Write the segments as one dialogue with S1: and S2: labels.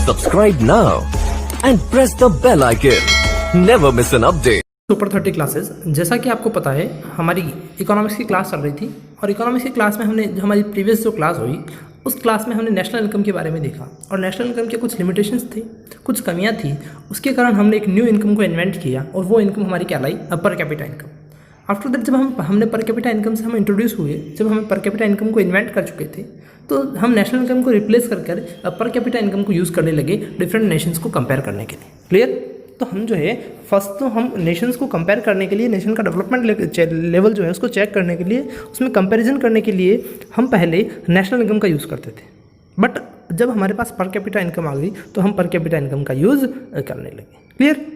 S1: Subscribe now and press the bell icon. Never miss an update.
S2: Super 30 classes, जैसा कि आपको पता है हमारी इकोनॉमिक्स की क्लास चल रही थी और इकोनॉमिक्स की क्लास में हमने जो हमारी प्रीवियस जो क्लास हुई उस क्लास में हमने नेशनल इनकम के बारे में देखा और नेशनल इनकम के कुछ लिमिटेशंस थी, कुछ कमियां थी। उसके कारण हमने एक न्यू इनकम को इन्वेंट किया और वो इनकम हमारी क्या लाई, per capita income. After that जब हमने पर कैपिटा इनकम से हम इंट्रोड्यूस हुए, जब हम पर कैपिटा इनकम को इन्वेंट कर चुके थे तो हम नेशनल इनकम को रिप्लेस कर पर कैपिटा इनकम को यूज़ करने लगे डिफरेंट नेशंस को कंपेयर करने के लिए। क्लियर? तो हम जो है फर्स्ट तो हम नेशंस को कंपेयर करने के लिए, नेशन का डेवलपमेंट लेवल जो है उसको चेक करने के लिए, उसमें कंपैरिजन करने के लिए हम पहले नेशनल इनकम का यूज़ करते थे। बट जब हमारे पास पर कैपिटा इनकम आ गई तो हम पर कैपिटा इनकम का यूज़ करने लगे। क्लियर?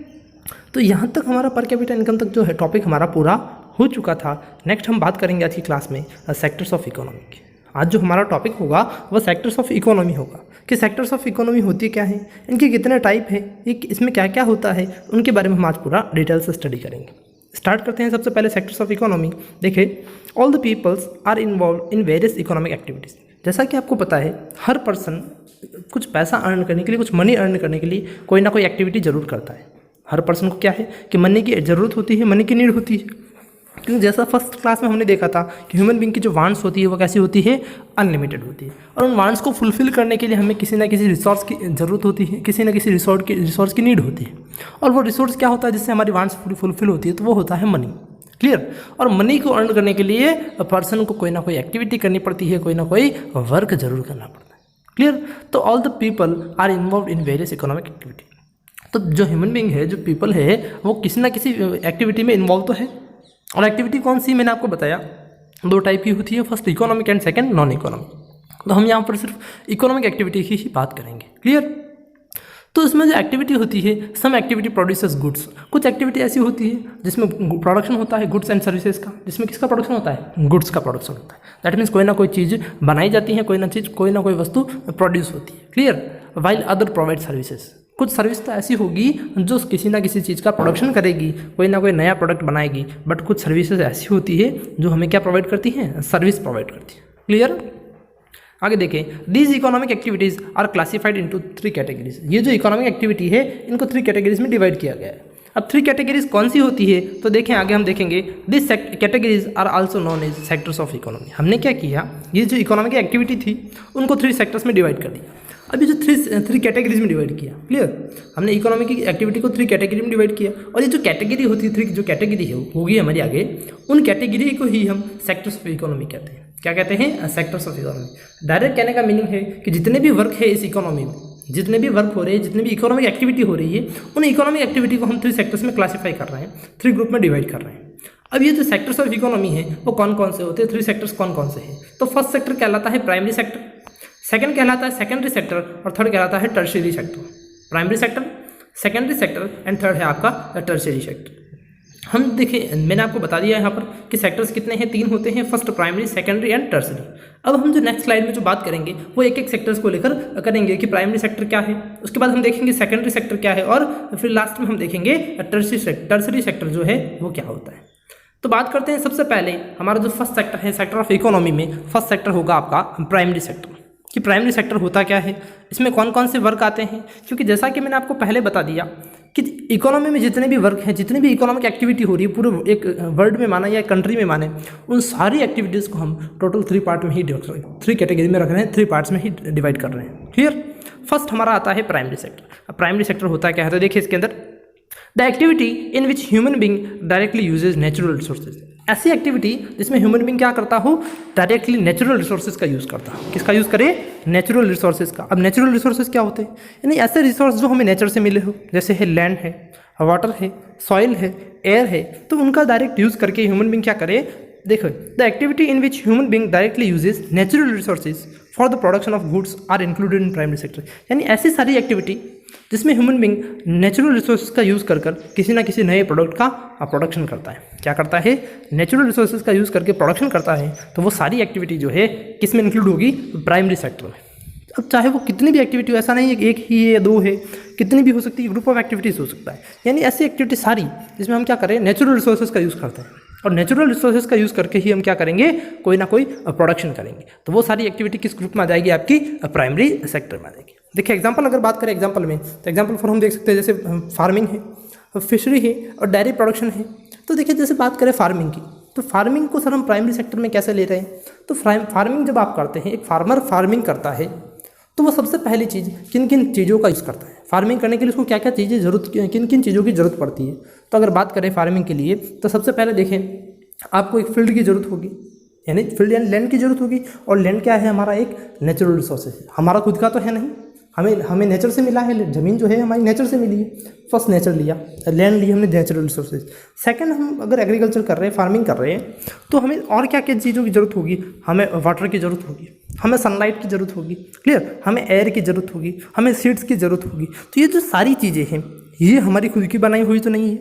S2: तो यहाँ तक हमारा पर कैपिटा इनकम तक जो है टॉपिक हमारा पूरा हो चुका था। नेक्स्ट हम बात करेंगे आज की क्लास में सेक्टर्स ऑफ इकोनॉमी की। आज जो हमारा टॉपिक होगा वह सेक्टर्स ऑफ इकोनॉमी होगा कि सेक्टर्स ऑफ इकोनॉमी होती क्या है, इनके कितने टाइप है, इसमें क्या क्या होता है, उनके बारे में हम आज पूरा डिटेल से स्टडी करेंगे। स्टार्ट करते हैं सबसे पहले सेक्टर्स ऑफ इकोनॉमी। देखिए, all the peoples are involve in various economic activities. जैसा कि आपको पता है हर पर्सन कुछ पैसा अर्न करने के लिए, कुछ मनी अर्न करने के लिए कोई ना कोई एक्टिविटी ज़रूर करता है। हर पर्सन को क्या है कि मनी की ज़रूरत होती है, मनी की नीड होती है। क्योंकि जैसा फर्स्ट क्लास में हमने देखा था कि ह्यूमन बीइंग की जो वांट्स होती है वो कैसी होती है, अनलिमिटेड होती है। और उन वांट्स को फुलफिल करने के लिए हमें किसी ना किसी रिसोर्स की ज़रूरत होती है, किसी ना किसी रिसोर्स की नीड होती है। और वो रिसोर्स क्या होता है जिससे हमारी वांट्स फुलफिल होती है, तो वो होता है मनी। क्लियर? और मनी को अर्न करने के लिए पर्सन को कोई ना कोई एक्टिविटी करनी पड़ती है, कोई ना कोई वर्क जरूर करना पड़ता है। क्लियर? तो all the people are involve in various economic activity. तो जो ह्यूमन बीइंग है, जो पीपल है, वो किसी ना किसी एक्टिविटी में इन्वॉल्व तो है। और एक्टिविटी कौन सी, मैंने आपको बताया दो टाइप की होती है, first economic and second non economic. तो हम यहाँ पर सिर्फ इकोनॉमिक एक्टिविटी की ही बात करेंगे। क्लियर? तो इसमें जो एक्टिविटी होती है, सम एक्टिविटी प्रोड्यूसेस गुड्स। कुछ एक्टिविटी ऐसी होती है जिसमें प्रोडक्शन होता है गुड्स एंड सर्विसेज का, जिसमें किसका प्रोडक्शन होता है, गुड्स का प्रोडक्शन होता है। दैट मीन्स कोई ना कोई चीज़ बनाई जाती है, कोई ना कोई वस्तु प्रोड्यूस होती है। Clear? While other provide services. कुछ सर्विस तो ऐसी होगी जो किसी ना किसी चीज़ का प्रोडक्शन करेगी, कोई ना कोई नया प्रोडक्ट बनाएगी। बट कुछ सर्विसेज ऐसी होती है जो हमें क्या प्रोवाइड करती हैं, सर्विस प्रोवाइड करती है। क्लियर? आगे देखें, these economic activities are classified into 3 categories. ये जो इकोनॉमिक एक्टिविटी है इनको 3 कैटेगरीज में डिवाइड किया गया है। अब 3 कैटेगरीज कौन सी होती है तो देखें, आगे हम देखेंगे this categories are also known as sectors of economy. हमने क्या किया, ये जो इकोनॉमिक एक्टिविटी थी उनको 3 सेक्टर्स में डिवाइड कर दिया। अभी जो 3 कैटेगरीज में डिवाइड किया। क्लियर? हमने इकोनॉमी की एक्टिविटी को 3 कैटेगरी में डिवाइड किया और ये जो कैटेगरी होती है, 3 जो कैटेगरी है होगी हमारी आगे, उन कैटेगरी को ही हम सेक्टर्स ऑफ इकोनॉमी कहते हैं। क्या कहते हैं? Sectors of economy. डायरेक्ट कहने का मीनिंग है कि जितने भी वर्क है इस इकोनॉमी में, जितने भी वर्क हो रहे हैं, जितने भी इकोनॉमिक एक्टिविटी हो रही है, उन इकोनॉमिक एक्टिविटी को हम 3 सेक्टर्स में क्लासीफाई कर रहे हैं, 3 ग्रुप में डिवाइड कर रहे हैं। अब ये जो सेक्टर्स ऑफ इकोनॉमी है वो कौन कौन से होते हैं, 3 सेक्टर्स कौन कौन से हैं? तो फर्स्ट सेक्टर कहलाता है प्राइमरी सेक्टर, सेकंड कहलाता है सेकेंडरी सेक्टर और थर्ड कहलाता है tertiary sector. Primary sector, secondary sector and third है आपका टर्शियरी सेक्टर। हम देखें, मैंने आपको बता दिया यहाँ पर कि सेक्टर्स कितने हैं, 3 होते हैं, first primary, secondary and tertiary. अब हम जो नेक्स्ट स्लाइड में जो बात करेंगे वो एक सेक्टर्स को लेकर करेंगे कि प्राइमरी सेक्टर क्या है, उसके बाद हम देखेंगे सेकेंडरी सेक्टर क्या है और फिर लास्ट में हम देखेंगे टर्शियरी सेक्टर जो है वो क्या होता है। तो बात करते हैं सबसे पहले हमारा जो फर्स्ट सेक्टर है, सेक्टर ऑफ इकोनॉमी में फर्स्ट सेक्टर होगा आपका प्राइमरी सेक्टर। कि प्राइमरी सेक्टर होता क्या है, इसमें कौन कौन से वर्क आते हैं। क्योंकि जैसा कि मैंने आपको पहले बता दिया कि इकोनॉमी में जितने भी वर्क हैं, जितनी भी इकोनॉमिक एक्टिविटी हो रही है पूरे एक वर्ल्ड में माना या कंट्री में माने, उन सारी एक्टिविटीज़ को हम टोटल 3 पार्ट में ही 3 कैटेगरी में रख रहे हैं, 3 पार्ट्स में ही डिवाइड कर रहे हैं। क्लियर? फर्स्ट हमारा आता है प्राइमरी सेक्टर। अब प्राइमरी सेक्टर होता क्या है तो देखिए इसके अंदर, the activity in which human being directly uses natural resources. ऐसी एक्टिविटी जिसमें ह्यूमन बीइंग क्या करता हो, डायरेक्टली नेचुरल रिसोर्सेज का यूज़ करता हो। किसका यूज़ करे? नेचुरल रिसोर्सेज का। अब नेचुरल रिसोर्सेज क्या होते हैं? यानी ऐसे रिसोर्स जो हमें नेचर से मिले हो, जैसे है लैंड है, वाटर है, सॉइल है, एयर है, तो उनका डायरेक्ट यूज़ करके ह्यूमन बीइंग क्या करे। देखो, the activity in which human being directly uses natural resources for the production of goods are included in primary sector. यानी ऐसी सारी एक्टिविटी जिसमें ह्यूमन बीइंग नेचुरल रिसोर्सेज का यूज़ कर किसी ना किसी नए प्रोडक्ट का प्रोडक्शन करता है। क्या करता है? नेचुरल रिसोर्सेज का यूज़ करके प्रोडक्शन करता है। तो वो सारी एक्टिविटी जो है किस में इंक्लूड होगी? प्राइमरी सेक्टर में। अब चाहे वो कितनी भी एक्टिविटी हो, ऐसा नहीं है कि 1 ही है या 2 है, कितनी भी हो सकती है, ग्रुप ऑफ एक्टिविटीज़ हो सकता है। यानी ऐसी एक्टिविटी सारी जिसमें हम क्या करें, नेचुरल रिसोर्सेज का यूज़ करते हैं और नेचुरल रिसोर्सेज का यूज़ करके ही हम क्या करेंगे, कोई ना कोई प्रोडक्शन करेंगे। तो वो सारी एक्टिविटी किस ग्रुप में आ जाएगी? आपकी प्राइमरी सेक्टर में आ जाएगी। देखिए एग्जाम्पल अगर बात करें एग्जाम्पल में, तो एग्जाम्पल फॉर हम देख सकते हैं, जैसे फार्मिंग है, फिशरी है और डेयरी प्रोडक्शन है। तो देखिए जैसे बात करें फार्मिंग की, तो फार्मिंग को सर हम प्राइमरी सेक्टर में कैसे ले रहे हैं? तो फार्मिंग जब आप करते हैं, एक फार्मर फार्मिंग करता है तो वो सबसे पहली चीज़ किन किन चीज़ों का यूज़ करता है, फार्मिंग करने के लिए उसको क्या क्या चीज़ें जरूरत, किन किन चीज़ों की ज़रूरत पड़ती है। तो अगर बात करें फार्मिंग के लिए, तो सबसे पहले देखें आपको एक फील्ड की ज़रूरत होगी, यानी फील्ड यानी लैंड की ज़रूरत होगी। और लैंड क्या है? हमारा एक नेचुरल रिसोर्सेज है, हमारा खुद का तो है नहीं, हमें नेचर से मिला है। ज़मीन जो है हमारी नेचर से मिली है। फर्स्ट नेचर लिया, लैंड लिया हमने नेचुरल रिसोर्सेज। सेकंड, हम अगर एग्रीकल्चर कर रहे हैं, फार्मिंग कर रहे हैं, तो हमें और क्या क्या चीज़ों की ज़रूरत होगी? हमें वाटर की ज़रूरत होगी, हमें सनलाइट की ज़रूरत होगी, क्लियर, हमें एयर की ज़रूरत होगी, हमें सीड्स की ज़रूरत होगी। तो ये जो सारी चीज़ें हैं ये हमारी खुद की बनाई हुई तो नहीं है।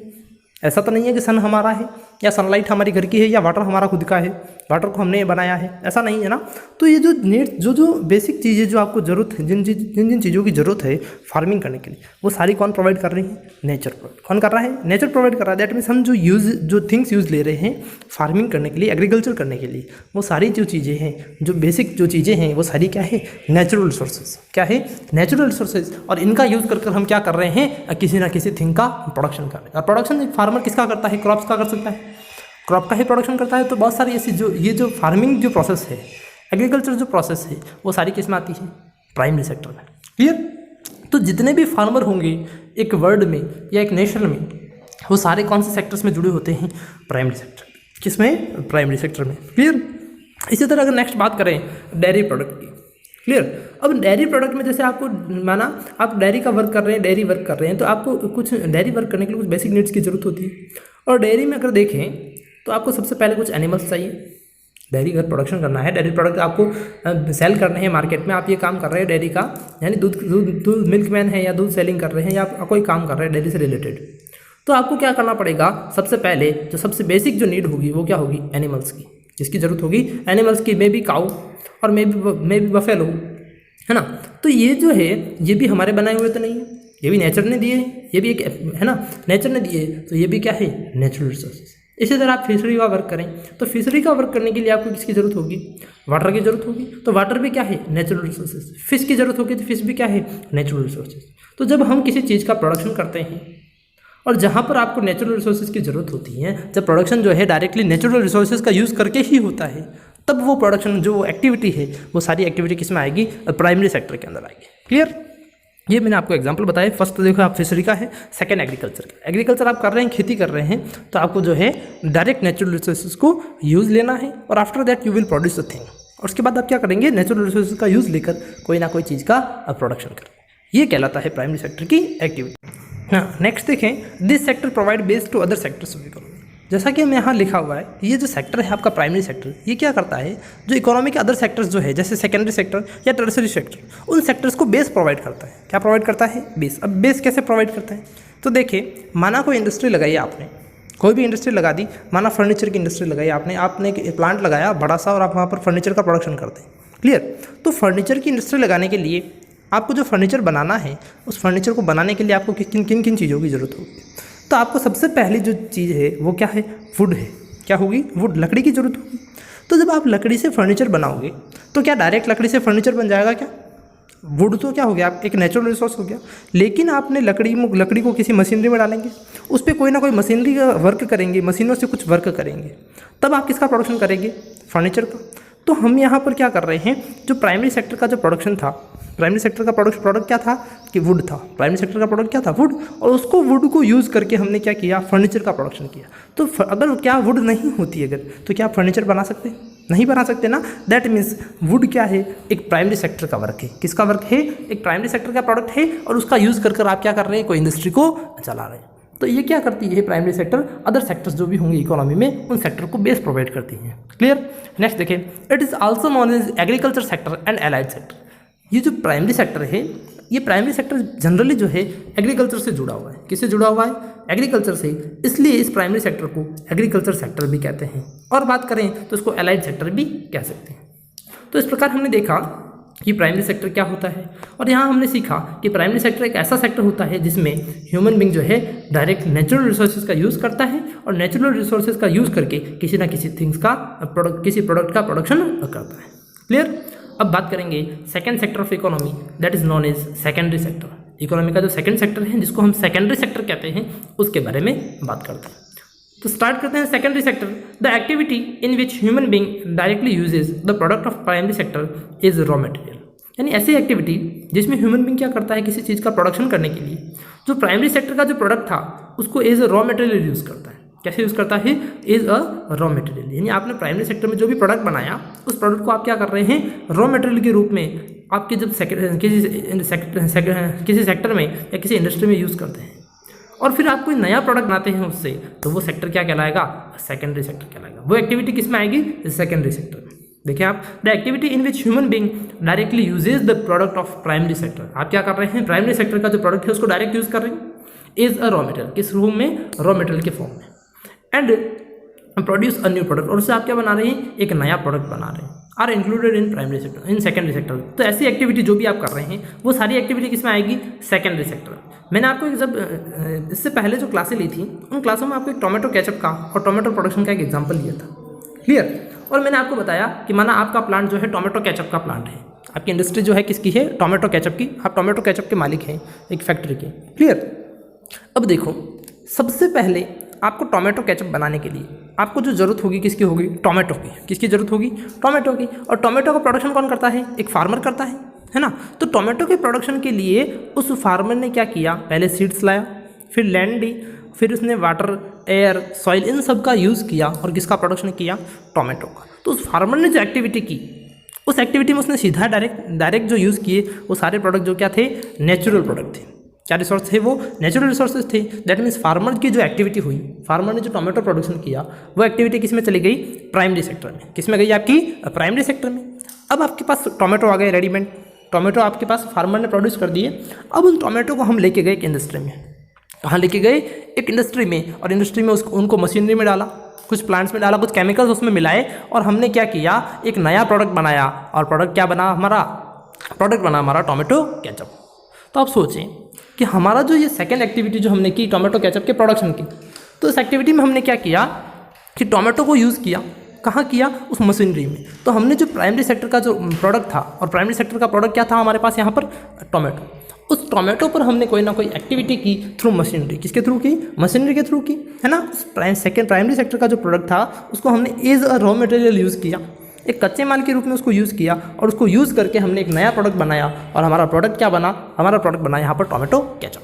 S2: ऐसा तो नहीं है कि सन हमारा है या सनलाइट हमारी घर की है या वाटर हमारा खुद का है, वाटर को हमने बनाया है, ऐसा नहीं है ना। तो ये जो जो बेसिक चीज़ें जो आपको ज़रूरत है, जिन जिन चीज़ों की ज़रूरत है फार्मिंग करने के लिए, वो सारी कौन प्रोवाइड कर रही है? Nature provide. कौन कर रहा है? नेचर प्रोवाइड कर रहा है। दैट मीन्स हम जो थिंग्स यूज़ ले रहे हैं फार्मिंग करने के लिए, एग्रीकल्चर करने के लिए, वो सारी जो चीज़ें हैं, जो बेसिक जो चीज़ें हैं, वो सारी क्या है? Natural resources. क्या है? Natural resources. और इनका यूज़ कर हम क्या कर रहे हैं? किसी ना किसी थिंग का प्रोडक्शन कर रहे हैं। और प्रोडक्शन एक फार्मर किसका करता है? क्रॉप्स का कर सकता है, क्रॉप का ही प्रोडक्शन करता है। तो बहुत सारी ऐसी जो फार्मिंग जो प्रोसेस है, एग्रीकल्चर जो प्रोसेस है, वो सारी किस में आती है? प्राइमरी सेक्टर में। क्लियर? तो जितने भी फार्मर होंगे एक वर्ल्ड में या एक नेशन में, वो सारे कौन से सेक्टर्स में जुड़े होते हैं? Primary sector. किसमें? प्राइमरी सेक्टर में। क्लियर? इसी तरह अगर नेक्स्ट बात करें डेयरी प्रोडक्ट की, क्लियर। अब डेयरी प्रोडक्ट में जैसे आपको माना आप डेयरी का वर्क कर रहे हैं, डेयरी वर्क कर रहे हैं, तो आपको कुछ डेयरी वर्क करने के लिए कुछ बेसिक नीड्स की ज़रूरत होती है। और डेयरी में अगर देखें तो आपको सबसे पहले कुछ एनिमल्स चाहिए। डेयरी अगर प्रोडक्शन करना है, डेयरी प्रोडक्ट आपको सेल करने हैं मार्केट में, आप ये काम कर रहे हैं डेयरी का, यानी दूध मिल्कमैन है या दूध सेलिंग कर रहे हैं या आप कोई काम कर रहे हैं डेयरी से रिलेटेड, तो आपको क्या करना पड़ेगा? सबसे पहले जो सबसे बेसिक जो नीड होगी वो क्या होगी? एनिमल्स की, जिसकी ज़रूरत होगी एनिमल्स की, मे बी काऊ और मे बी बफेलो, है ना। तो ये जो है ये भी हमारे बनाए हुए तो नहीं है, ये भी नेचर ने दिए, ये भी एक है ना, नेचर ने दिए, तो ये भी क्या है? Natural resources. इसी तरह आप फिशरी का वर्क करें, तो फिशरी का वर्क करने के लिए आपको किसकी ज़रूरत होगी? वाटर की ज़रूरत होगी। तो वाटर भी क्या है? Natural resources. फिश की ज़रूरत होगी, तो फिश भी क्या है? Natural resources. तो जब हम किसी चीज़ का प्रोडक्शन करते हैं और जहाँ पर आपको नेचुरल रिसोर्सेज की ज़रूरत होती है, जब प्रोडक्शन जो है डायरेक्टली नेचुरल रिसोर्सेज का यूज़ करके ही होता है, तब वो प्रोडक्शन जो एक्टिविटी है वो सारी एक्टिविटी किस में आएगी? प्राइमरी सेक्टर के अंदर आएगी। क्लियर? ये मैंने आपको एग्जांपल बताया। फर्स्ट तो देखो आप फिशरी का है, सेकंड एग्रीकल्चर का। एग्रीकल्चर आप कर रहे हैं, खेती कर रहे हैं, तो आपको जो है डायरेक्ट नेचुरल रिसोर्सेज को यूज़ लेना है और after that you will produce a thing. और उसके बाद आप क्या करेंगे? नेचुरल रिसोर्सेज का यूज़ लेकर कोई ना कोई चीज़ का प्रोडक्शन करेंगे। ये कहलाता है प्राइमरी सेक्टर की एक्टिविटी। हाँ, नेक्स्ट देखें, this sector provide base to other sectors of economy. जैसा कि हमें यहाँ लिखा हुआ है, ये जो सेक्टर है आपका प्राइमरी सेक्टर, ये क्या करता है? जो इकोनॉमी के अदर सेक्टर्स जो है, जैसे सेकेंडरी सेक्टर या टर्सरी सेक्टर, उन सेक्टर्स को बेस प्रोवाइड करता है। क्या प्रोवाइड करता है? बेस। अब बेस कैसे प्रोवाइड करता है? तो देखिए, माना कोई इंडस्ट्री लगाई आपने, कोई भी इंडस्ट्री लगा दी, माना फर्नीचर की इंडस्ट्री लगाई आपने एक प्लांट लगाया बड़ा सा और आप वहाँ पर फर्नीचर का प्रोडक्शन करते हैं। क्लियर? तो फर्नीचर की इंडस्ट्री लगाने के लिए आपको जो फर्नीचर बनाना है, उस फर्नीचर को बनाने के लिए आपको किन किन चीज़ों की ज़रूरत होगी? तो आपको सबसे पहली जो चीज़ है वो क्या है? वुड है। क्या होगी? वुड, लकड़ी की ज़रूरत होगी। तो जब आप लकड़ी से फर्नीचर बनाओगे तो क्या डायरेक्ट लकड़ी से फर्नीचर बन जाएगा क्या? वुड तो क्या हो गया? एक नेचुरल रिसोर्स हो गया, लेकिन आपने लकड़ी को किसी मशीनरी में डालेंगे, उस पर कोई ना कोई मशीनरी का वर्क करेंगे, मशीनों से कुछ वर्क करेंगे, तब आप किसका प्रोडक्शन करेंगे? फर्नीचर का। तो हम यहाँ पर क्या कर रहे हैं? जो प्राइमरी सेक्टर का जो प्रोडक्शन था, प्राइमरी सेक्टर का प्रोडक्ट क्या था? कि वुड था। प्राइमरी सेक्टर का प्रोडक्ट क्या था? वुड। और उसको वुड को यूज़ करके हमने क्या किया? फर्नीचर का प्रोडक्शन किया। तो अगर क्या वुड नहीं होती अगर, तो क्या आप फर्नीचर बना सकते? नहीं बना सकते ना। दैट मीन्स वुड क्या है? एक प्राइमरी सेक्टर का वर्क है। किसका वर्क है? एक प्राइमरी सेक्टर का प्रोडक्ट है, और उसका यूज़ कर आप क्या कर रहे हैं? कोई इंडस्ट्री को चला रहे हैं। तो ये क्या करती है प्राइमरी सेक्टर? अदर सेक्टर्स जो भी होंगे इकोनॉमी में, उन सेक्टर को बेस प्रोवाइड करती हैं। क्लियर? नेक्स्ट देखें, it is also known as agriculture sector and allied sector. ये जो प्राइमरी सेक्टर है, ये प्राइमरी सेक्टर जनरली जो है एग्रीकल्चर से जुड़ा हुआ है। किससे जुड़ा हुआ है? एग्रीकल्चर से। इसलिए इस प्राइमरी सेक्टर को एग्रीकल्चर सेक्टर भी कहते हैं, और बात करें तो इसको एलाइड सेक्टर भी कह सकते हैं। तो इस प्रकार हमने देखा कि प्राइमरी सेक्टर क्या होता है, और यहाँ हमने सीखा कि प्राइमरी सेक्टर एक ऐसा सेक्टर होता है जिसमें ह्यूमन बींग जो है डायरेक्ट नेचुरल रिसोर्सेज का यूज़ करता है, और नेचुरल रिसोर्सेज का यूज़ करके किसी ना किसी थिंग्स का किसी प्रोडक्ट का प्रोडक्शन करता है। क्लियर? अब बात करेंगे second sector of economy, that is known as secondary sector. Economy का जो सेकेंड सेक्टर है जिसको हम सेकेंडरी सेक्टर कहते हैं, उसके बारे में बात करते हैं। तो स्टार्ट करते हैं secondary sector. The activity in which human being directly uses the product of primary sector is raw material. यानी ऐसी एक्टिविटी जिसमें ह्यूमन बीइंग क्या करता है, किसी चीज़ का प्रोडक्शन करने के लिए जो प्राइमरी सेक्टर का जो प्रोडक्ट था उसको as a raw material use करता है। कैसे यूज़ करता है? As a raw material. यानी आपने प्राइमरी सेक्टर में जो भी प्रोडक्ट बनाया उस प्रोडक्ट को आप क्या कर रहे हैं, रॉ मटेरियल के रूप में आपके जब किसी सेक्टर में या किसी इंडस्ट्री में यूज़ करते हैं और फिर आप कोई नया प्रोडक्ट बनाते हैं उससे, तो वो सेक्टर क्या कहलाएगा? सेकेंडरी सेक्टर कहलाएगा। वो एक्टिविटी किस में आएगी? सेकेंडरी सेक्टर में। देखिए आप, the activity in which human being directly uses the product of primary sector. आप क्या कर रहे हैं? प्राइमरी सेक्टर का जो प्रोडक्ट है उसको डायरेक्ट यूज कर रहे हैं इज अ रॉ मटेरियल। किस रूप में? रॉ मटेरियल के फॉर्म में। And produce a new product, और उससे आप क्या बना रहे हैं? एक नया प्रोडक्ट बना रहे हैं। Are included in primary sector, in secondary sector. तो ऐसी एक्टिविटी जो भी आप कर रहे हैं वो सारी एक्टिविटी किस में आएगी? Secondary sector. मैंने आपको जब इससे पहले जो क्लासें ली थी उन क्लासों में आपको एक टोमेटो केचप का और टोमेटो प्रोडक्शन का एक एग्जांपल लिया था, क्लियर। और मैंने आपको बताया कि माना आपका प्लांट जो है टोमेटो केचप का प्लांट है, आपकी इंडस्ट्री जो है किसकी है? टोमेटो केचप की। आप टोमेटो केचप के मालिक हैं एक फैक्ट्री के, क्लियर। अब देखो, सबसे पहले आपको टोमेटो केचप बनाने के लिए आपको जो ज़रूरत होगी किसकी होगी? टोमेटो की। किसकी ज़रूरत होगी? टोमेटो की। और टोमेटो का प्रोडक्शन कौन करता है? एक फार्मर करता है ना। तो टोमेटो के प्रोडक्शन के लिए उस फार्मर ने क्या किया? पहले सीड्स लाया, फिर लैंड ली, फिर उसने वाटर, एयर, सॉइल, इन सब का यूज़ किया और किसका प्रोडक्शन किया? टोमेटो का। तो उस फार्मर ने जो एक्टिविटी की उस एक्टिविटी में उसने सीधा डायरेक्ट जो यूज़ किए वो सारे प्रोडक्ट जो क्या थे? नेचुरल प्रोडक्ट थे। क्या रिसोर्स थे? वो नेचुरल रिसोर्सेज थे। दैट मीन्स फार्मर की जो एक्टिविटी हुई, फार्मर ने जो टोमेटो प्रोडक्शन किया वो एक्टिविटी किस में चली गई? प्राइमरी सेक्टर में। किस में गई? आपकी प्राइमरी सेक्टर में। अब आपके पास टोमेटो आ गए रेडीमेड, टोमेटो आपके पास फार्मर ने प्रोड्यूस कर दिए। अब उन टोमेटो को हम लेके गए एक इंडस्ट्री में। कहाँ लेके गए? एक इंडस्ट्री में। और इंडस्ट्री में उनको मशीनरी में डाला, कुछ प्लांट्स में डाला, कुछ केमिकल्स उसमें मिलाए और हमने क्या किया? एक नया प्रोडक्ट बनाया। और प्रोडक्ट क्या बना हमारा? प्रोडक्ट बना हमारा टोमेटो केचप। तो आप सोचें कि हमारा जो ये सेकेंड एक्टिविटी जो हमने की टोमेटो केचप के प्रोडक्शन की, तो इस एक्टिविटी में हमने क्या किया कि टोमेटो को यूज़ किया। कहाँ किया? उस मशीनरी में। तो हमने जो प्राइमरी सेक्टर का जो प्रोडक्ट था, और प्राइमरी सेक्टर का प्रोडक्ट क्या था हमारे पास यहाँ पर? टोमेटो। उस टोमेटो पर हमने कोई ना कोई एक्टिविटी की थ्रू मशीनरी। किसके थ्रू की? मशीनरी के थ्रू की, है ना। उस प्राइमरी सेक्टर का जो प्रोडक्ट था उसको हमने as a raw material use किया, एक कच्चे माल के रूप में उसको यूज़ किया और उसको यूज़ करके हमने एक नया प्रोडक्ट बनाया। और हमारा प्रोडक्ट क्या बना? हमारा प्रोडक्ट बना यहाँ पर टोमेटो केचप।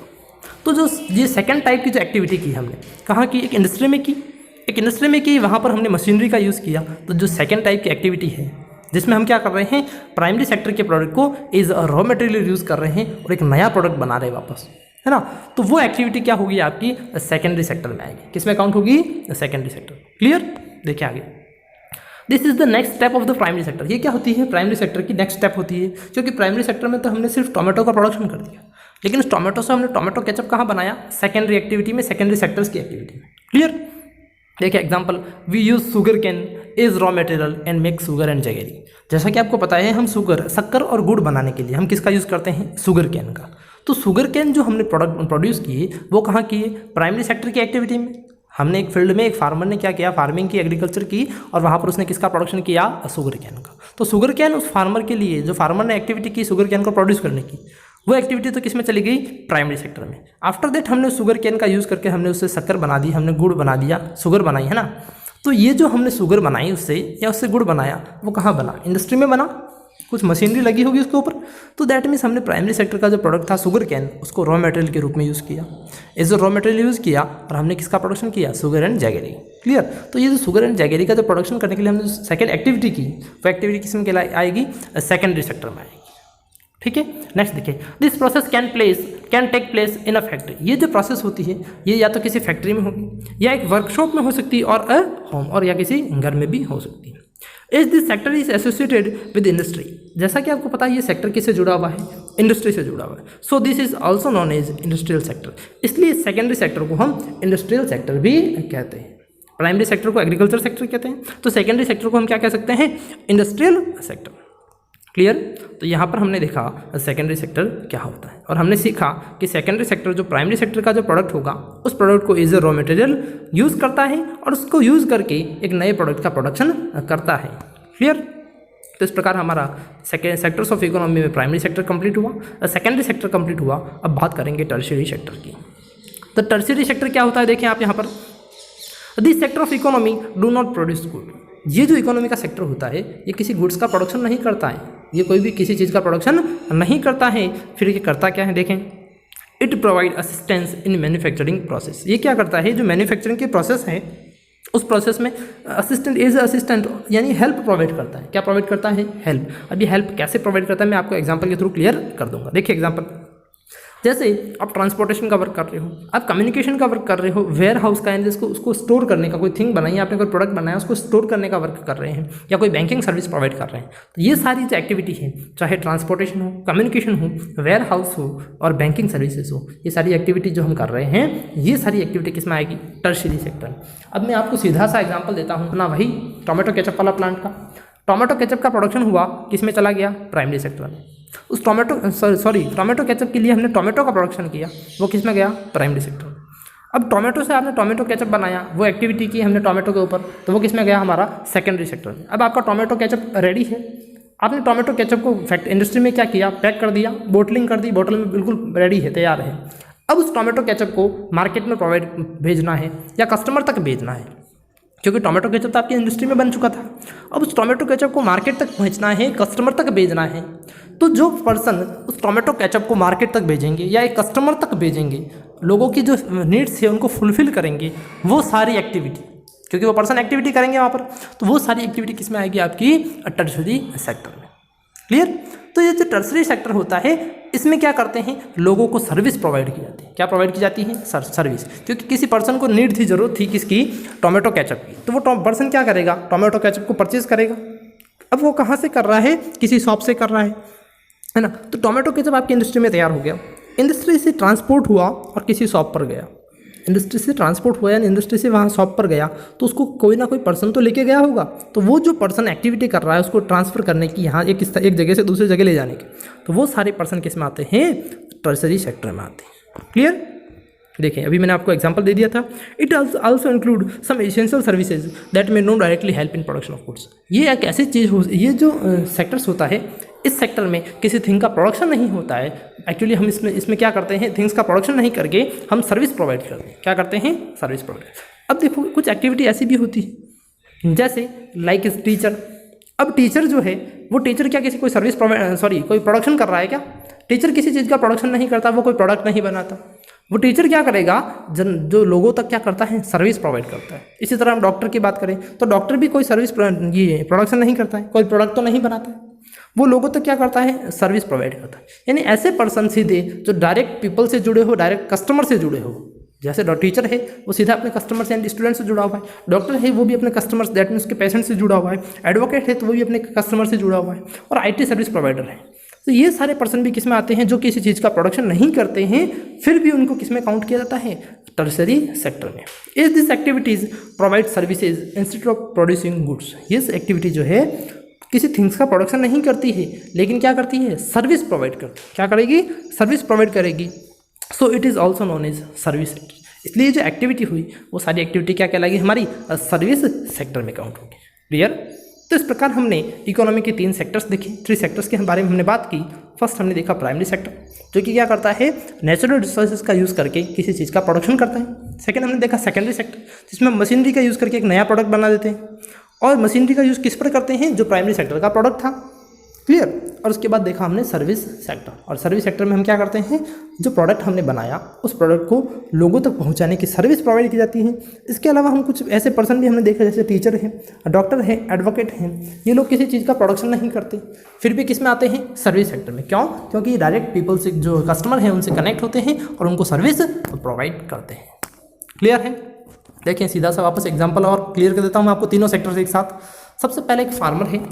S2: तो जो ये सेकंड टाइप की जो एक्टिविटी की हमने कहाँ की? एक इंडस्ट्री में की। एक इंडस्ट्री में की, वहाँ पर हमने मशीनरी का यूज़ किया। तो जो सेकंड टाइप की एक्टिविटी है जिसमें हम क्या कर रहे हैं? प्राइमरी सेक्टर के प्रोडक्ट को as a raw material use कर रहे हैं और एक नया प्रोडक्ट बना रहे हैं वापस, है ना। तो वो एक्टिविटी क्या होगी? आपकी सेकेंडरी सेक्टर में आएगी। किस में काउंट होगी? Secondary sector, clear. देखिए आगे, this is the next step of the primary sector. ये क्या होती है? प्राइमरी सेक्टर की नेक्स्ट स्टेप होती है। क्योंकि प्राइमरी सेक्टर में तो हमने सिर्फ टोमेटो का प्रोडक्शन कर दिया, लेकिन उस टोमेटो से हमने टोमेटो केचप कहाँ बनाया? सेकेंडरी एक्टिविटी में, सेकेंडरी सेक्टर्स की एक्टिविटी में, क्लियर। देखिए example, we use sugar cane is raw material and make sugar and jaggery. जैसा कि आपको पता है, हम शक्कर और गुड़ बनाने के लिए हम किसका यूज़ करते हैं? शुगर कैन का। तो शुगर कैन जो हमने प्रोडक्ट प्रोड्यूस किए वो कहाँ किए? प्राइमरी सेक्टर की एक्टिविटी में। हमने एक फील्ड में, एक फार्मर ने क्या किया? फार्मिंग की, एग्रीकल्चर की, और वहाँ पर उसने किसका प्रोडक्शन किया? शुगर कैन का। तो शुगर कैन उस फार्मर के लिए, जो फार्मर ने एक्टिविटी की शुगर कैन को प्रोड्यूस करने की, वो एक्टिविटी तो किस में चली गई? प्राइमरी सेक्टर में। आफ्टर दैट हमने शुगर कैन का यूज़ करके हमने उससे शक्कर बना दी, हमने गुड़ बना दिया, शुगर बनाई, है ना। तो ये जो हमने शुगर बनाई उससे या उससे गुड़ बनाया, वो कहाँ बना? इंडस्ट्री में बना, कुछ मशीनरी लगी होगी उसके ऊपर। तो दैट मीन्स हमने प्राइमरी सेक्टर का जो प्रोडक्ट था शुगर कैन, उसको रॉ मटेरियल के रूप में यूज़ किया। As a raw material use किया और हमने किसका प्रोडक्शन किया? Sugar and jaggery, clear. तो ये जो शुगर एंड जैगरी का जो प्रोडक्शन करने के लिए हमने सेकेंड एक्टिविटी की, वो एक्टिविटी किस में आएगी? सेकेंडरी सेक्टर में आएगी, ठीक है। नेक्स्ट देखिए, this process can take place in a factory. ये जो प्रोसेस होती है ये या तो किसी फैक्ट्री में होगी, या एक वर्कशॉप में हो सकती है, और अ होम, और या किसी घर में भी हो सकती है। As this sector is associated with industry. जैसा कि आपको पता है ये सेक्टर किससे जुड़ा हुआ है? इंडस्ट्री से जुड़ा हुआ है। So this is also known as industrial sector. इसलिए सेकेंडरी सेक्टर को हम इंडस्ट्रियल सेक्टर भी कहते हैं। प्राइमरी सेक्टर को एग्रीकल्चर सेक्टर कहते हैं, तो सेकेंडरी सेक्टर को हम क्या कह सकते हैं? Industrial sector, clear. तो यहाँ पर हमने देखा सेकेंडरी सेक्टर क्या होता है, और हमने सीखा कि सेकेंडरी सेक्टर जो प्राइमरी सेक्टर का जो प्रोडक्ट होगा उस प्रोडक्ट को as a raw material use करता है और उसको यूज़ करके एक नए प्रोडक्ट का प्रोडक्शन करता है, क्लियर। तो इस प्रकार हमारा सेकेंड सेक्टर्स ऑफ इकोनॉमी में प्राइमरी सेक्टर कंप्लीट हुआ, सेकेंडरी सेक्टर कंप्लीट हुआ। अब बात करेंगे टर्शियरी सेक्टर की। तो टर्शियरी सेक्टर क्या होता है, देखें आप यहाँ पर, this sector of economy do not produce good. ये जो इकोनॉमी का सेक्टर होता है ये किसी गुड्स का प्रोडक्शन नहीं करता है, ये कोई भी किसी चीज़ का प्रोडक्शन नहीं करता है। फिर ये करता क्या है, देखें, it provide assistance in manufacturing process. ये क्या करता है, जो मैन्युफैक्चरिंग के प्रोसेस है उस प्रोसेस में असिस्टेंट एज असिस्टेंट यानी हेल्प प्रोवाइड करता है। क्या प्रोवाइड करता है, हेल्प। अब ये हेल्प कैसे प्रोवाइड करता है मैं आपको एग्जांपल के थ्रू क्लियर कर दूंगा। देखिए एग्जांपल, जैसे आप ट्रांसपोर्टेशन का वर्क कर रहे हो, आप कम्युनिकेशन का वर्क कर रहे हो, वेयर हाउस का यानी जिसको उसको स्टोर करने का, कोई थिंग बनाई आपने, कोई प्रोडक्ट बनाया उसको स्टोर करने का वर्क कर रहे हैं, या कोई बैंकिंग सर्विस प्रोवाइड कर रहे हैं। तो ये सारी जो एक्टिविटी है, चाहे ट्रांसपोर्टेशन हो, कम्युनिकेशन हो, वेयर हाउस हो और बैंकिंग सर्विसेज हो, ये सारी एक्टिविटी जो हम कर रहे हैं, ये सारी एक्टिविटी किस में आएगी, टर्शियरी सेक्टर में। अब मैं आपको सीधा सा एग्जाम्पल देता हूँ ना, वही टोमेटो केचप वाला प्लांट का। टोमेटो केचप का प्रोडक्शन हुआ, किस में चला गया, प्राइमरी सेक्टर में। उस टोमेटो केचप के लिए हमने टोमेटो का प्रोडक्शन किया, वो किस में गया, प्राइमरी सेक्टर में। अब टोमेटो से आपने टोमेटो केचप बनाया, वो एक्टिविटी की हमने टोमेटो के ऊपर, तो वो किस में गया, हमारा सेकेंडरी सेक्टर में। अब आपका टोमेटो केचप रेडी है, आपने टोमेटो केचप को इंडस्ट्री में क्या किया, पैक कर दिया, बोटलिंग कर दी, बोतल में बिल्कुल रेडी है, तैयार है। अब उस टोमेटो केचप को मार्केट में भेजना है या कस्टमर तक भेजना है, क्योंकि टोमेटो केचप तो आपकी इंडस्ट्री में बन चुका था। अब उस टोमेटो केचप को मार्केट तक पहुंचना है, कस्टमर तक भेजना है। तो जो पर्सन उस टोमेटो केचप को मार्केट तक भेजेंगे या एक कस्टमर तक भेजेंगे, लोगों की जो नीड्स है उनको फुलफिल करेंगे, वो सारी एक्टिविटी, क्योंकि वो पर्सन एक्टिविटी करेंगे वहाँ पर, तो वो सारी एक्टिविटी किस में आएगी, आपकी टर्शियरी सेक्टर में। क्लियर। तो ये जो टर्शियरी सेक्टर होता है, इसमें क्या करते हैं, लोगों को सर्विस प्रोवाइड की जाती है। क्या प्रोवाइड की जाती है, सर्विस। क्योंकि किसी पर्सन को नीड थी, जरूरत थी किसकी, टोमेटो केचप की, तो वो पर्सन क्या करेगा, टोमेटो केचप को परचेज करेगा। अब वो कहाँ से कर रहा है, किसी शॉप से कर रहा है ना। तो टोमेटो केचप आपकी इंडस्ट्री में तैयार हो गया, इंडस्ट्री से ट्रांसपोर्ट हुआ और किसी शॉप पर गया। इंडस्ट्री से ट्रांसपोर्ट हुआ यानी इंडस्ट्री से वहाँ शॉप पर गया, तो उसको कोई ना कोई पर्सन तो लेके गया होगा। तो वो जो पर्सन एक्टिविटी कर रहा है उसको ट्रांसफ़र करने की, यहाँ एक जगह से दूसरी जगह ले जाने की, तो वो सारे पर्सन किस में आते हैं, टर्शियरी सेक्टर में आते हैं। क्लियर। देखें, अभी मैंने आपको एग्जांपल दे दिया था, it also include some essential services that may not directly help in production of goods. ये एक ऐसी चीज़ हो, ये जो सेक्टर्स होता है, इस सेक्टर में किसी थिंग का प्रोडक्शन नहीं होता है। एक्चुअली हम इसमें क्या करते हैं, थिंग्स का प्रोडक्शन नहीं करके हम सर्विस प्रोवाइड करते हैं। क्या करते हैं, सर्विस प्रोवाइड। अब देखो, कुछ एक्टिविटी ऐसी भी होती है, जैसे लाइक इस टीचर। अब टीचर जो है, वो टीचर क्या किसी कोई सर्विस कोई प्रोडक्शन कर रहा है क्या? टीचर किसी चीज़ का प्रोडक्शन नहीं करता, वो कोई प्रोडक्ट नहीं बनाता। वो टीचर क्या करेगा, जो लोगों तक क्या करता है, सर्विस प्रोवाइड करता है। इसी तरह हम डॉक्टर की बात करें तो डॉक्टर भी कोई सर्विस ये प्रोडक्शन नहीं करता है, कोई प्रोडक्ट तो नहीं बनाता है, वो लोगों तक क्या करता है, सर्विस प्रोवाइड करता है। यानी ऐसे पर्सन सीधे जो डायरेक्ट पीपल से जुड़े हो, डायरेक्ट कस्टमर से जुड़े हो। जैसे टीचर है वो सीधा अपने कस्टमर एंड स्टूडेंट से जुड़ा हुआ है, डॉक्टर है वो भी अपने कस्टमर्स दैट मीन्स उसके पेशेंट से जुड़ा हुआ है, एडवोकेट है तो वो भी अपने कस्टमर से जुड़ा हुआ है, और IT सर्विस प्रोवाइडर है। तो ये सारे पर्सन भी किस में आते हैं, जो किसी चीज़ का प्रोडक्शन नहीं करते हैं, फिर भी उनको किस में काउंट किया जाता है, टर्शियरी सेक्टर में। Is this activities provide services instead of producing goods. ये एक्टिविटी जो है किसी थिंग्स का प्रोडक्शन नहीं करती है, लेकिन क्या करती है, सर्विस प्रोवाइड करती है। क्या करेगी, सर्विस प्रोवाइड करेगी। So it is also known as service sector. इसलिए जो एक्टिविटी हुई वो सारी एक्टिविटी क्या कहलाएगी, हमारी सर्विस सेक्टर में काउंट होगी। क्लियर। तो इस प्रकार हमने इकोनॉमी के 3 सेक्टर्स देखे, 3 सेक्टर्स के बारे में हमने बात की। फर्स्ट हमने देखा प्राइमरी सेक्टर, जो कि क्या करता है, नेचुरल रिसोर्सेज का यूज़ करके किसी चीज़ का प्रोडक्शन करता है। सेकंड हमने देखा सेकेंडरी सेक्टर, जिसमें मशीनरी का यूज़ करके एक नया प्रोडक्ट बना देते हैं, और मशीनरी का यूज़ किस पर करते हैं, जो प्राइमरी सेक्टर का प्रोडक्ट था। क्लियर। और उसके बाद देखा हमने सर्विस सेक्टर, और सर्विस सेक्टर में हम क्या करते हैं, जो प्रोडक्ट हमने बनाया उस प्रोडक्ट को लोगों तक पहुंचाने की सर्विस प्रोवाइड की जाती है। इसके अलावा हम कुछ ऐसे पर्सन भी हमने देखा, जैसे टीचर है, डॉक्टर है, एडवोकेट हैं, ये लोग किसी चीज़ का प्रोडक्शन नहीं करते, फिर भी किस में आते हैं, सर्विस सेक्टर में। क्यों? क्योंकि डायरेक्ट पीपल से, जो कस्टमर हैं उनसे कनेक्ट होते हैं और उनको सर्विस प्रोवाइड करते हैं। क्लियर है। देखें, सीधा सा वापस एग्जाम्पल और क्लियर कर देता हूँ मैं आपको, तीनों सेक्टर एक साथ। सबसे पहले एक फार्मर है,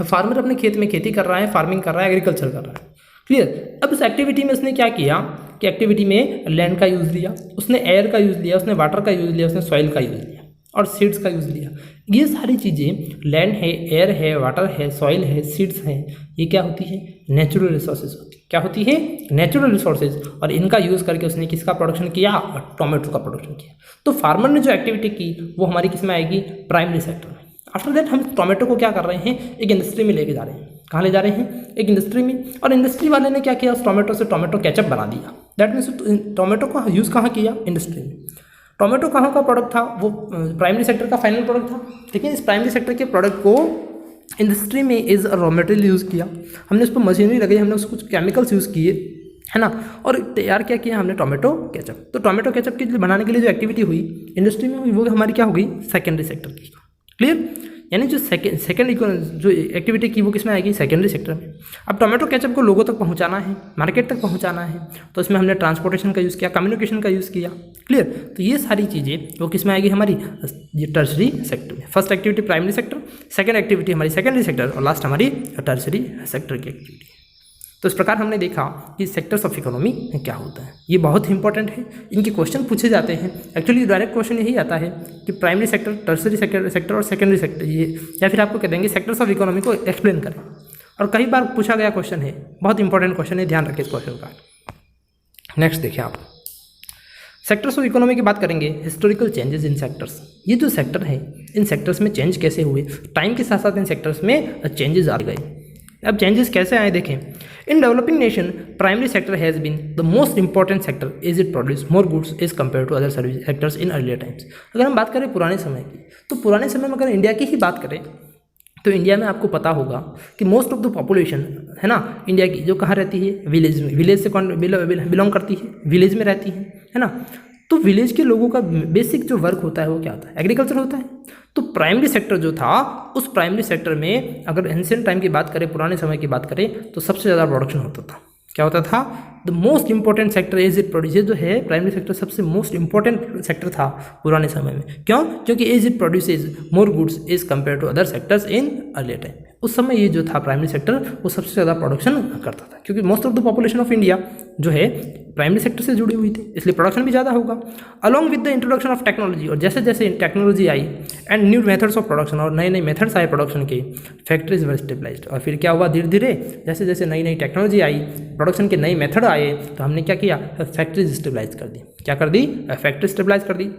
S2: फार्मर अपने खेत में खेती कर रहा है, फार्मिंग कर रहा है, एग्रीकल्चर कर रहा है। क्लियर। अब इस एक्टिविटी में उसने क्या किया कि एक्टिविटी में लैंड का यूज़ लिया, उसने एयर का यूज़ लिया, उसने वाटर का यूज़ लिया, उसने सॉइल का यूज़ लिया, और सीड्स का यूज़ लिया। ये सारी चीज़ें, लैंड है, एयर है, वाटर है, सॉइल है, सीड्स हैं, ये क्या होती है, नेचुरल रिसोर्सेज होती है। क्या होती है, नेचुरल रिसोर्सेज। और इनका यूज़ करके उसने किसका प्रोडक्शन किया, टोमेटो का प्रोडक्शन किया। तो फार्मर ने जो एक्टिविटी की वो हमारी किस में आएगी, प्राइमरी सेक्टर में। आफ्टर दैट हम टोमेटो को क्या कर रहे हैं, एक इंडस्ट्री में लेके जा रहे हैं। कहाँ ले जा रहे हैं, एक इंडस्ट्री में। और इंडस्ट्री वाले ने क्या किया, उस टोमेटो से टोमेटो केचप बना दिया। दैट मीन्स टोमेटो का यूज़ कहाँ किया, इंडस्ट्री में। टोमेटो कहाँ का प्रोडक्ट था, वो प्राइमरी सेक्टर का फाइनल प्रोडक्ट था। ठीक है, इस प्राइमरी सेक्टर के प्रोडक्ट को इंडस्ट्री में as a raw material use किया, हमने उस पर मशीनरी लगाई, हमने उसको कुछ केमिकल्स यूज़ किए, है ना, और तैयार क्या किया हमने, टोमेटो केचप। तो टोमेटो केचप के लिए बनाने के लिए जो एक्टिविटी हुई इंडस्ट्री में हुई, वो हमारी क्या हो गई, सेकेंडरी सेक्टर की। क्लियर, यानी जो सेकेंड जो एक्टिविटी की वो किस में आएगी, सेकेंडरी सेक्टर में। अब टोमेटो केचप को लोगों तक पहुंचाना है, मार्केट तक पहुंचाना है, तो इसमें हमने ट्रांसपोर्टेशन का यूज़ किया, कम्युनिकेशन का यूज़ किया। क्लियर, तो ये सारी चीज़ें वो किस में आएगी, हमारी ये टर्सरी सेक्टर में। First activity primary sector, second activity हमारी सेकेंडरी सेक्टर, और लास्ट हमारी टर्सरी सेक्टर की एक्टिविटी। तो इस प्रकार हमने देखा कि सेक्टर्स ऑफ इकोनॉमी क्या होता है। ये बहुत इंपॉर्टेंट है, इनके क्वेश्चन पूछे जाते हैं। एक्चुअली डायरेक्ट क्वेश्चन यही आता है कि प्राइमरी सेक्टर, टर्सरी सेक्टर और सेकेंडरी सेक्टर, ये या फिर आपको कह देंगे सेक्टर्स ऑफ इकोनॉमी को एक्सप्लेन करें। और कई बार पूछा गया क्वेश्चन है, बहुत इंपॉर्टेंट क्वेश्चन है, ध्यान रखिए इस क्वेश्चन का। नेक्स्ट देखिए आप, सेक्टर्स ऑफ इकोनॉमी की बात करेंगे, हिस्टोरिकल चेंजेस इन सेक्टर्स। ये जो सेक्टर है, इन सेक्टर्स में चेंज कैसे हुए, टाइम के साथ साथ इन सेक्टर्स में चेंजेस आ गए। अब चेंजेस कैसे आए देखें। In developing nation primary sector has been the most important sector is it produce more goods as compare to other service sectors in earlier times. अगर हम बात करें पुराने समय की, तो पुराने समय में अगर इंडिया की ही बात करें तो इंडिया में आपको पता होगा कि मोस्ट ऑफ द पॉपुलेशन, है ना, इंडिया की जो कहाँ रहती है, विलेज में। विलेज से कौन बिलोंग करती है, विलेज में रहती है ना। तो विलेज के लोगों का बेसिक जो वर्क होता है वो क्या होता है, एग्रीकल्चर होता है। तो प्राइमरी सेक्टर जो था, उस प्राइमरी सेक्टर में अगर एंशिएंट टाइम की बात करें, पुराने समय की बात करें, तो सबसे ज़्यादा प्रोडक्शन होता था। क्या होता था, the most important sector as it produce, जो है प्राइमरी सेक्टर सबसे मोस्ट इंपॉर्टेंट सेक्टर था पुराने समय में। क्यों, क्योंकि as it produces more goods as compare to other sectors in earlier time. उस समय ये जो था प्राइमरी सेक्टर, वो सबसे ज़्यादा प्रोडक्शन करता था, क्योंकि most of the population of India जो है प्राइमरी सेक्टर से जुड़ी हुई थी, इसलिए प्रोडक्शन भी ज़्यादा होगा। Along with the introduction of technology, और जैसे जैसे technology I and new methods of production, और नए नए मेथड्स आए प्रोडक्शन के, फैक्ट्रीज वर स्टेबलाइज्ड। और फिर क्या हुआ, धीरे धीरे जैसे जैसे नई नई टेक्नोलॉजी आई, प्रोडक्शन के नए मेथड आए, तो हमने क्या किया, फैक्ट्रीज स्टेबलाइज कर दी। क्या कर दी, फैक्ट्री स्टेबलाइज कर दी।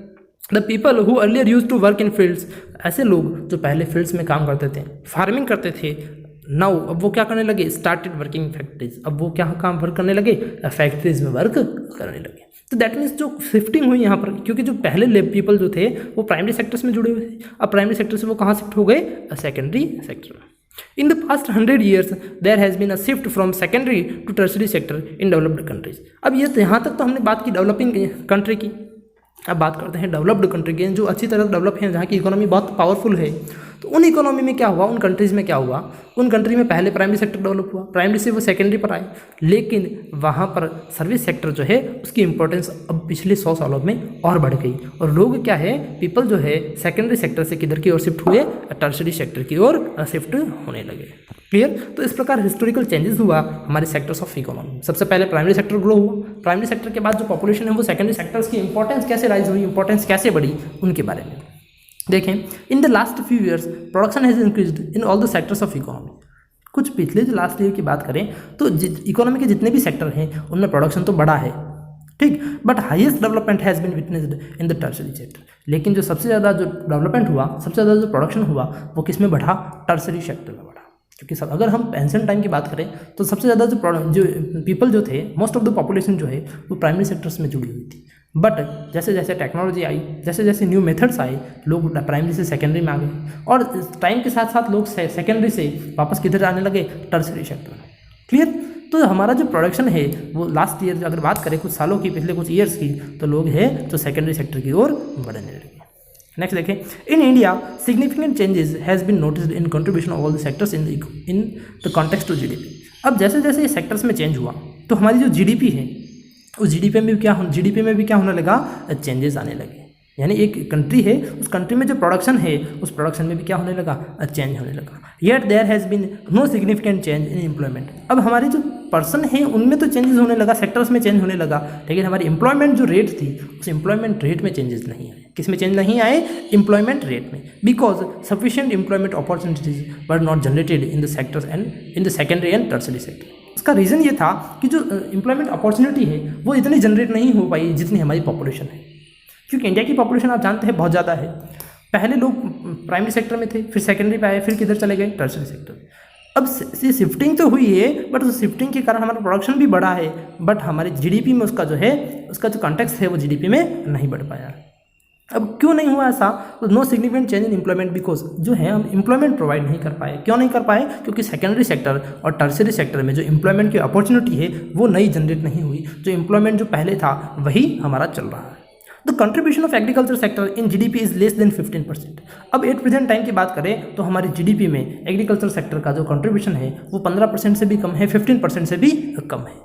S2: The people who earlier use to work in fields, ऐसे लोग जो पहले फील्ड्स में काम करते थे, फार्मिंग करते थे, नाउ अब वो क्या करने लगे, स्टार्टेड वर्किंग फैक्ट्रीज। अब वो क्या काम वर्क करने लगे, फैक्ट्रीज में वर्क करने लगे। तो दैट मीन्स जो शिफ्टिंग हुई यहाँ पर, क्योंकि जो पहले पीपल जो थे वो प्राइमरी सेक्टर्स में जुड़े हुए थे, अब प्राइमरी सेक्टर से वो कहाँ शिफ्ट हो गए, सेकेंडरी सेक्टर में। In the past 100 years, there has been a shift from secondary to tertiary sector in developed countries. अब ये यहाँ तक तो हमने बात की डेवलपिंग कंट्री की, अब बात करते हैं डेवलप्ड कंट्री की, जो अच्छी तरह डेवलप हैं, जहाँ की इकोनॉमी बहुत पावरफुल है। तो उन इकोनॉमी में क्या हुआ, उन कंट्रीज़ में क्या हुआ, उन कंट्री में पहले प्राइमरी सेक्टर डेवलप हुआ, प्राइमरी से वो सेकेंडरी पर आए, लेकिन वहाँ पर सर्विस सेक्टर जो है उसकी इंपॉर्टेंस अब पिछले 100 सालों में और बढ़ गई। और लोग क्या है, पीपल जो है सेकेंडरी सेक्टर से किधर की ओर शिफ्ट हुए, टर्शरी सेक्टर की ओर शिफ्ट होने लगे। क्लियर। तो इस प्रकार हिस्टोरिकल चेंजेस हुआ हमारे सेक्टर्स ऑफ इकोनॉमी। सबसे पहले प्राइमरी सेक्टर ग्रो हुआ, प्राइमरी सेक्टर के बाद जो पॉपुलेशन है वो सेकेंडरी सेक्टर्स की इंपॉर्टेंस कैसे राइज हुई, इंपॉर्टेंस कैसे बढ़ी, उनके बारे में देखें। In the last few years production has increased in all the sectors of economy. कुछ पिछले जो लास्ट ईयर की बात करें तो इकोनॉमी के जितने भी सेक्टर हैं उनमें प्रोडक्शन तो बढ़ा है, ठीक, but highest development has been witnessed in the tertiary sector. लेकिन जो सबसे ज़्यादा जो डेवलपमेंट हुआ, सबसे ज़्यादा जो प्रोडक्शन हुआ वो किस में बढ़ा, टर्सरी सेक्टर में बढ़ा। क्योंकि सब अगर हम एंशिएंट टाइम की बात करें तो सबसे ज़्यादा जो पीपल जो थे, मोस्ट ऑफ द पॉपुलेशन जो है वो प्राइमरी सेक्टर्स में जुड़ी हुई थी। बट जैसे जैसे टेक्नोलॉजी आई, जैसे जैसे न्यू मेथड्स आए, लोग प्राइमरी से सेकेंडरी में आ गए, और टाइम के साथ साथ लोग सेकेंडरी से वापस किधर आने लगे, टर्सरी सेक्टर में। क्लियर। तो हमारा जो प्रोडक्शन है वो लास्ट ईयर अगर बात करें कुछ सालों की, पिछले कुछ ईयर्स की, तो लोग हैं जो सेकेंडरी सेक्टर की ओर बढ़ने लगे। नेक्स्ट देखें, in India significant changes has been noticed in contribution of all the sectors in the context to GDP. अब जैसे जैसे ये सेक्टर्स में चेंज हुआ तो हमारी जो जीडीपी है उस जीडीपी में भी क्या होने लगा, चेंजेस आने लगे। यानी एक कंट्री है, उस कंट्री में जो प्रोडक्शन है उस प्रोडक्शन में भी क्या होने लगा, चेंज होने लगा। Yet there has been no significant change in employment. अब हमारे जो पर्सन है उनमें तो चेंजेस होने लगा, सेक्टर्स में चेंज होने लगा, लेकिन हमारी एम्प्लॉयमेंट जो रेट थी उस एम्प्लॉयमेंट रेट में चेंजेस नहीं आए। किस में चेंज नहीं आए, एम्प्लॉयमेंट रेट में, because sufficient employment opportunities were not generated in the sectors and in the secondary and tertiary sector. इसका रीज़न ये था कि जो एम्प्लॉयमेंट अपॉर्चुनिटी है वो इतनी जनरेट नहीं हो पाई जितनी हमारी पॉपुलेशन है। क्योंकि इंडिया की पॉपुलेशन आप जानते हैं बहुत ज़्यादा है। पहले लोग प्राइमरी सेक्टर में थे, फिर सेकेंडरी पे आए, फिर किधर चले गए, टर्शरी सेक्टर में। अब ये शिफ्टिंग तो हुई है, बट उस शिफ्टिंग के कारण हमारा प्रोडक्शन भी बढ़ा है, बट हमारे जीडीपी में उसका जो कॉन्टेक्स्ट है वो जीडीपी में नहीं बढ़ पाया। अब क्यों नहीं हुआ ऐसा? तो no significant change in employment, because जो है हम एम्प्लॉयमेंट प्रोवाइड नहीं कर पाए। क्यों नहीं कर पाए? क्योंकि सेकेंडरी सेक्टर और टर्शरी सेक्टर में जो एम्प्लॉयमेंट की अपॉर्चुनिटी है वो नई जनरेट नहीं हुई। जो एम्प्लॉयमेंट जो पहले था वही हमारा चल रहा है। The contribution of agriculture sector in GDP is less than 15%। अब एट प्रेजेंट टाइम की बात करें तो हमारी जीडीपी में एग्रीकल्चर सेक्टर का जो कंट्रीब्यूशन है वो 15% से भी कम है, 15% से भी कम है।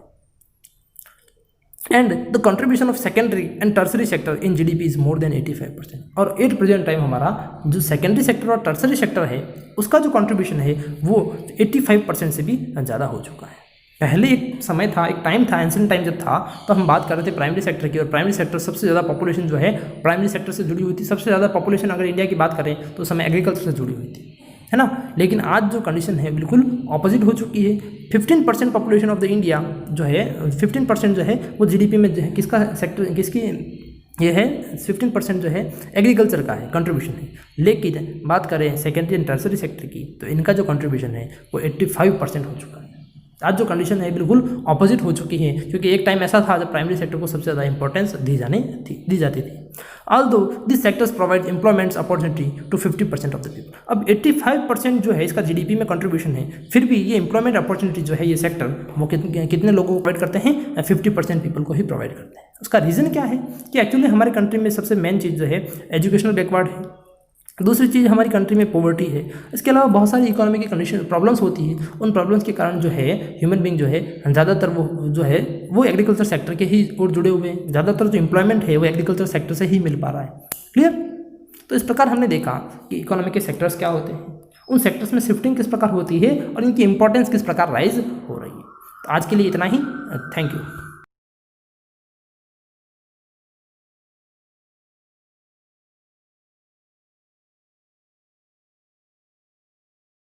S2: And the contribution of secondary and tertiary sector in GDP is more than 85%। और एट प्रेजेंट टाइम हमारा जो सेकेंडरी सेक्टर और टर्सरी सेक्टर है उसका जो कंट्रीब्यूशन है वो 85% से भी ज़्यादा हो चुका है। पहले एक समय था, एक टाइम था, एंशिएंट टाइम जब था, तो हम बात कर रहे थे प्राइमरी सेक्टर की, और प्राइमरी सेक्टर सबसे ज़्यादा पॉपुलेशन जो है प्राइमरी सेक्टर से जुड़ी हुई थी। सबसे ज़्यादा पॉपुलेशन अगर इंडिया की बात करें तो उस समय एग्रीकल्चर से जुड़ी हुई थी, है ना। लेकिन आज जो कंडीशन है बिल्कुल ऑपोजिट हो चुकी है। 15% पॉपुलेशन ऑफ द इंडिया जो है, 15% जो है वो जीडीपी में जो है किसका सेक्टर, किसकी ये है, 15% जो है एग्रीकल्चर का है, कंट्रीब्यूशन है। लेकिन बात करें सेकेंडरी एंड टर्सरी सेक्टर की तो इनका जो कंट्रीब्यूशन है वो 85% हो चुका है। आज जो कंडीशन है बिल्कुल ऑपोजिट हो चुकी है, क्योंकि एक टाइम ऐसा था जब प्राइमरी सेक्टर को सबसे ज़्यादा इंपॉर्टेंस दी जाती थी। Although this sectors provide employments opportunity to 50% of the people. अब 85% जो है इसका जीडीपी में कंट्रीब्यूशन है, फिर भी ये एम्प्लॉयमेंट अपॉर्चुनिटी जो है ये सेक्टर वो कितने लोगों को प्रोवाइड करते हैं? 50% पीपल को ही प्रोवाइड करते हैं। उसका रीज़न क्या है कि एक्चुअली हमारे कंट्री में सबसे मेन चीज़ जो है एजुकेशनल बैकवर्ड है। दूसरी चीज़ हमारी कंट्री में पॉवर्टी है। इसके अलावा बहुत सारी इकोनॉमी की कंडीशन प्रॉब्लम्स होती है। उन प्रॉब्लम्स के कारण जो है ह्यूमन बींग जो है ज़्यादातर वो जो है वो एग्रीकल्चर सेक्टर के ही और जुड़े हुए हैं। ज़्यादातर जो एम्प्लॉयमेंट है वो एग्रीकल्चर सेक्टर से ही मिल पा रहा है। क्लियर? तो इस प्रकार हमने देखा कि इकोनॉमी के सेक्टर्स क्या होते हैं, उन सेक्टर्स में शिफ्टिंग किस प्रकार होती है और इनकी इंपॉर्टेंस किस प्रकार राइज हो रही है। तो आज के लिए इतना ही। Thank you.